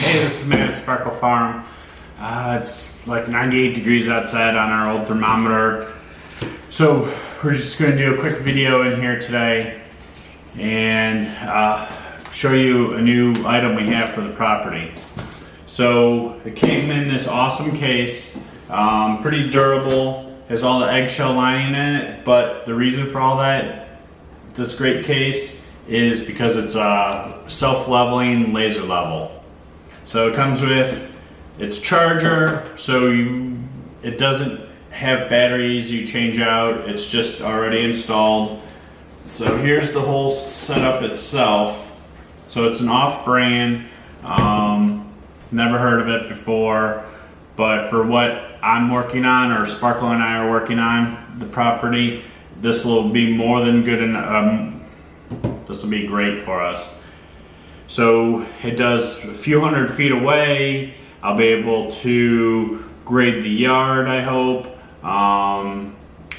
Hey, this is Matt at Sparkle Farm. It's like 98 degrees outside on our old thermometer. So we're just going to do a quick video in here today and show you a new item we have for the property. So it came in this awesome case, pretty durable, has all the eggshell lining in it, but the reason for all that, this great case, is because it's self-leveling laser level. So it comes with its charger, so it doesn't have batteries you change out, it's just already installed. So here's the whole setup itself. So it's an off-brand, never heard of it before, but for what I'm working on, or Sparkle and I are working on, the property, this will be more than good enough. This will be great for us. So it does a few hundred feet away. I'll be able to grade the yard, I hope.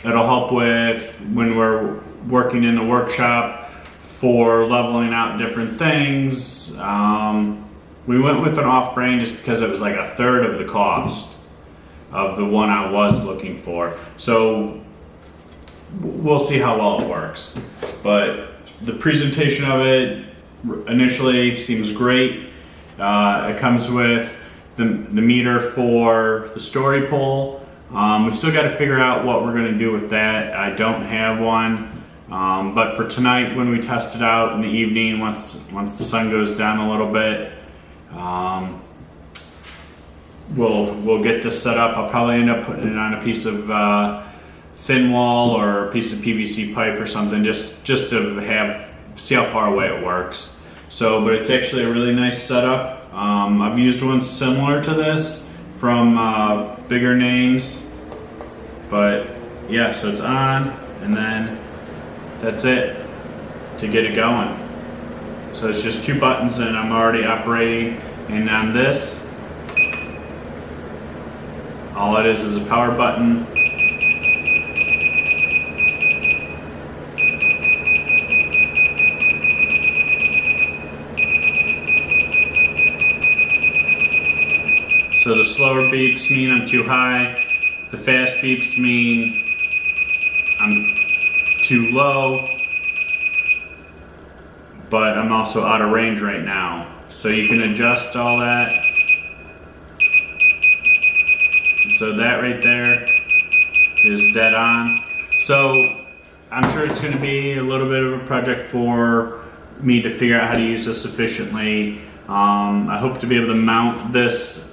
It'll help with when we're working in the workshop for leveling out different things. We went with an off-brand just because it was like a third of the cost of the one I was looking for. So we'll see how well it works. But the presentation of it initially seems great. It comes with the meter for the story pole. We've still got to figure out what we're going to do with that. I don't have one, but for tonight when we test it out in the evening, once the sun goes down a little bit, we'll get this set up. I'll probably end up putting it on a piece of thin wall or a piece of PVC pipe or something, just to see how far away it works. So, but it's actually a really nice setup. I've used one similar to this from bigger names, but yeah, so it's on, and then that's it to get it going. So it's just two buttons and I'm already operating, and on this, all it is a power button. So the slower beeps mean I'm too high, the fast beeps mean I'm too low, but I'm also out of range right now. So you can adjust all that. So that right there is dead on. So I'm sure it's going to be a little bit of a project for me to figure out how to use this efficiently. I hope to be able to mount this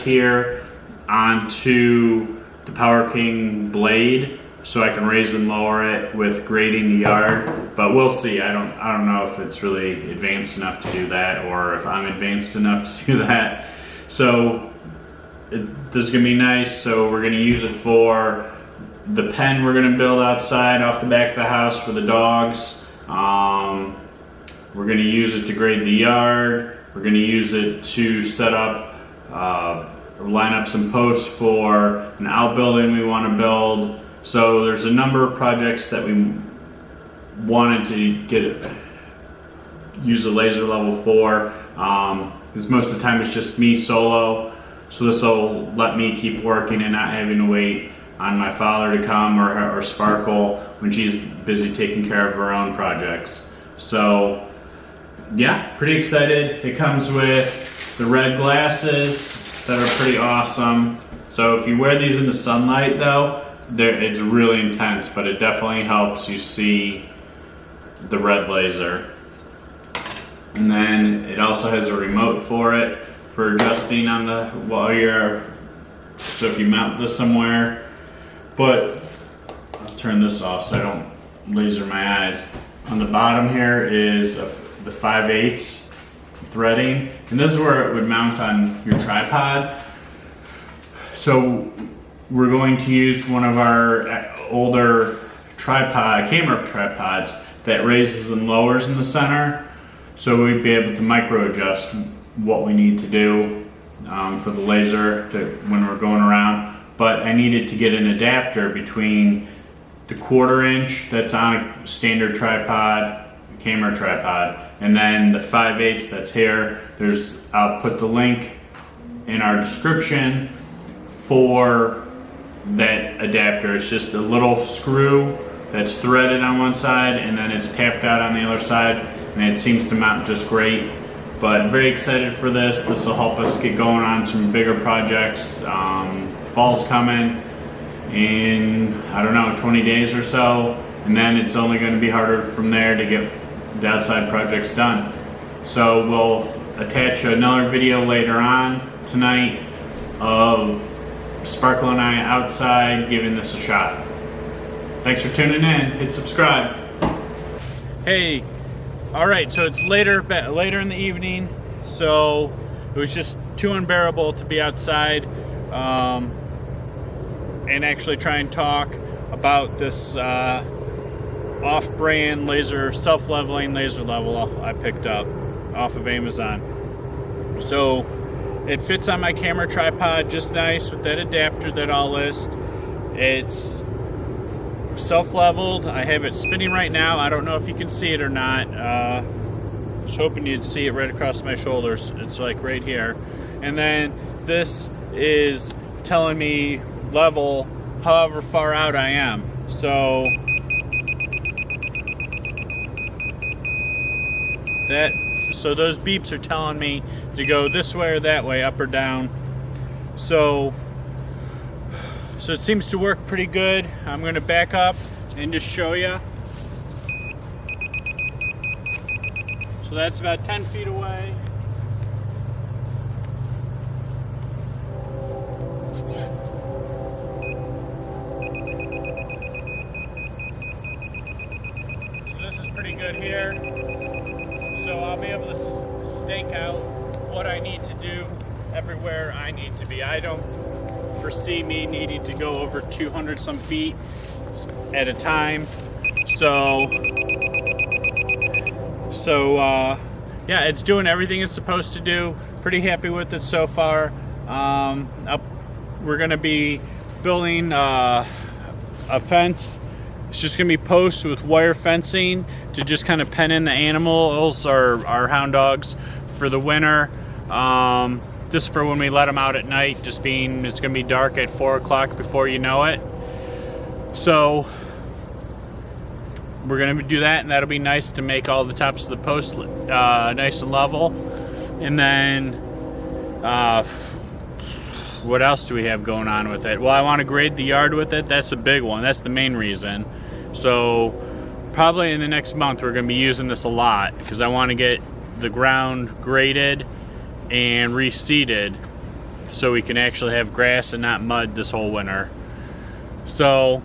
here onto the Power King blade so I can raise and lower it with grading the yard, but we'll see. I don't know if it's really advanced enough to do that, or if I'm advanced enough to do that. So this is gonna be nice. So we're gonna use it for the pen we're gonna build outside off the back of the house for the dogs. We're gonna use it to grade the yard. We're going to use it to set up, line up some posts for an outbuilding we want to build. So there's a number of projects that we wanted to use a laser level for. Because most of the time it's just me solo. So this will let me keep working and not having to wait on my father to come or Sparkle when she's busy taking care of her own projects. So yeah, pretty excited. It comes with the red glasses that are pretty awesome. So if you wear these in the sunlight though, it's really intense, but it definitely helps you see the red laser. And then it also has a remote for it, for adjusting on so if you mount this somewhere. But I'll turn this off so I don't laser my eyes. On the bottom here is the 5/8 threading, and this is where it would mount on your tripod. So we're going to use one of our older camera tripods that raises and lowers in the center, so we'd be able to micro adjust what we need to do for the laser when we're going around. But I needed to get an adapter between the 1/4 inch that's on a standard tripod camera tripod. And then the 5/8 that's here, I'll put the link in our description for that adapter. It's just a little screw that's threaded on one side and then it's tapped out on the other side, and it seems to mount just great. But very excited for this. This will help us get going on some bigger projects. Fall's coming in, I don't know, 20 days or so, and then it's only going to be harder from there to get the outside projects done. So we'll attach another video later on tonight of Sparkle and I outside giving this a shot. Thanks for tuning in. Hit subscribe. Hey, all right, so it's later in the evening, so it was just too unbearable to be outside and actually try and talk about this off-brand laser, self-leveling laser level I picked up off of Amazon. So it fits on my camera tripod just nice with that adapter that I'll list. It's self-leveled. I have it spinning right now. I don't know if you can see it or not. I was hoping you'd see it right across my shoulders. It's like right here. And then this is telling me level however far out I am. So those beeps are telling me to go this way or that way, up or down. So it seems to work pretty good. I'm going to back up and just show you. So that's about 10 feet away. So this is pretty good here. So I'll be able to stake out what I need to do everywhere I need to be. I don't foresee me needing to go over 200 some feet at a time. So yeah, it's doing everything it's supposed to do. Pretty happy with it so far. We're gonna be building a fence. It's just gonna be posts with wire fencing to just kind of pen in the animals, our hound dogs, for the winter. Just for when we let them out at night, it's going to be dark at 4 o'clock before you know it. So we're going to do that, and that'll be nice to make all the tops of the posts nice and level. And then what else do we have going on with it? Well, I want to grade the yard with it. That's a big one. That's the main reason. So probably in the next month we're going to be using this a lot, because I want to get the ground graded and reseeded so we can actually have grass and not mud this whole winter. So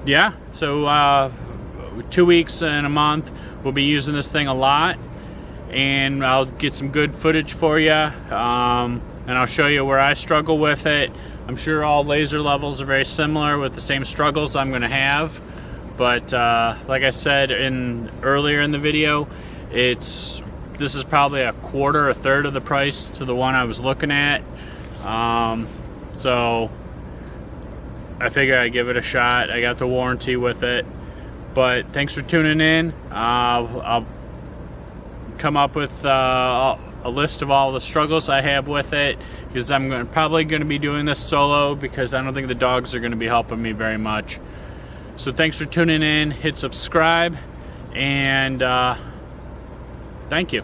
yeah, so 2 weeks and a month we'll be using this thing a lot, and I'll get some good footage for you, and I'll show you where I struggle with it. I'm sure all laser levels are very similar with the same struggles I'm going to have, but like I said earlier in the video, this is probably a third of the price to the one I was looking at. So I figure I'd give it a shot. I got the warranty with it. But thanks for tuning in. I'll come up with a list of all the struggles I have with it, because I'm probably going to be doing this solo, because I don't think the dogs are going to be helping me very much. So thanks for tuning in. Hit subscribe, and thank you.